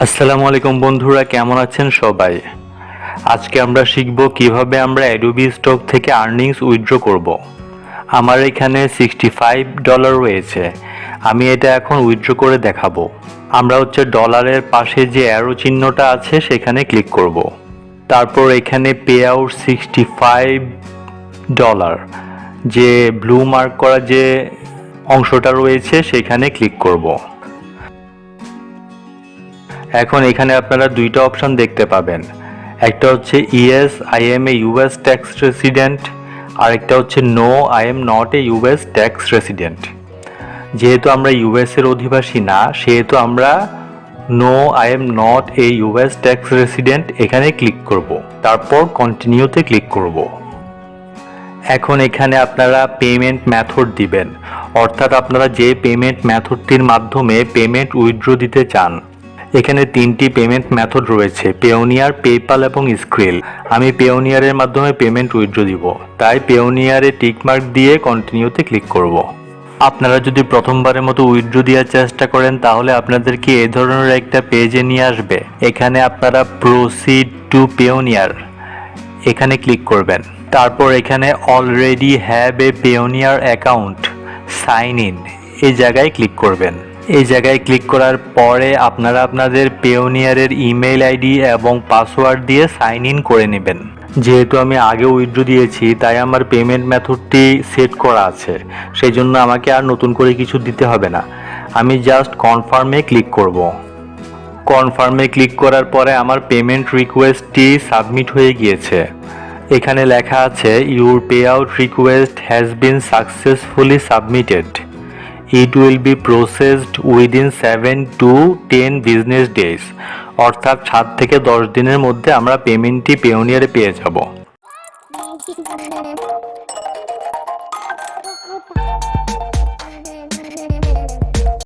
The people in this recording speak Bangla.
আসসালামু আলাইকুম বন্ধুরা, কেমন আছেন সবাই? আজকে আমরা শিখব কিভাবে আমরা অ্যাডোবিস্টক থেকে আর্নিংস উইথড্র করব। আমার এখানে $65 রয়েছে। আমি এটা এখন উইথড্র করে দেখাবো। আমরা ডলারের পাশে যে অ্যারো চিহ্নটা আছে সেখানে ক্লিক করব। তারপর এখানে পে আউট $65 যে ব্লু মার্ক করা যে অংশটা রয়েছে সেখানে ক্লিক করব। এখন এখানে আপনারা দুইটা অপশন দেখতে পাবেন। একটা হচ্ছে yes I am a US tax resident, আর একটা হচ্ছে no I am not a US tax resident. যেহেতু আমরা ইউএস এর অধিবাসী না, সেহেতু আমরা no I am not a US tax resident এখানে ক্লিক করব। তারপর কন্টিনিউতে ক্লিক করব। এখন এখানে আপনারা পেমেন্ট মেথড দিবেন, অর্থাৎ আপনারা যে পেমেন্ট মেথডটির মাধ্যমে পেমেন্ট উইথড্র দিতে চান। এখানে তিনটি পেমেন্ট মেথড রয়েছে, পেওনিয়ার, পেপ্যাল এবং স্ক্রিল। আমি পেওনিয়ারের মাধ্যমে পেমেন্ট উইথড্র দিব, তাই পেওনিয়ারে টিকমার্ক দিয়ে কন্টিনিউতে ক্লিক করব। আপনারা যদি প্রথমবারের মতো উইথড্র দেওয়ার চেষ্টা করেন তাহলে আপনাদেরকে এই ধরনের একটা পেজে নিয়ে আসবে। এখানে আপনারা প্রসিড টু পেওনিয়ার এখানে ক্লিক করবেন। তারপর এখানে already have a Payoneer account, sign in এই জায়গায় ক্লিক করবেন। এই জায়গায় ক্লিক করার পরে আপনারা আপনাদের পেওনিয়ারের ইমেল আইডি এবং পাসওয়ার্ড দিয়ে সাইন ইন করে নেবেন। যেহেতু আমি আগে উইথড্র দিয়েছি তাই আমার পেমেন্ট মেথডটি সেট করা আছে, সেই জন্য আমাকে আর নতুন করে কিছু দিতে হবে না। আমি জাস্ট কনফার্মে ক্লিক করব। কনফার্মে ক্লিক করার পরে আমার পেমেন্ট রিকোয়েস্টটি সাবমিট হয়ে গিয়েছে। এখানে লেখা আছে your pay out request has been successfully submitted. It will be processed within 7 to 10 business days, অর্থাৎ 7 থেকে 10 দিনের মধ্যে আমরা পেমেন্টটি পেওনিয়ারে পেয়ে যাব।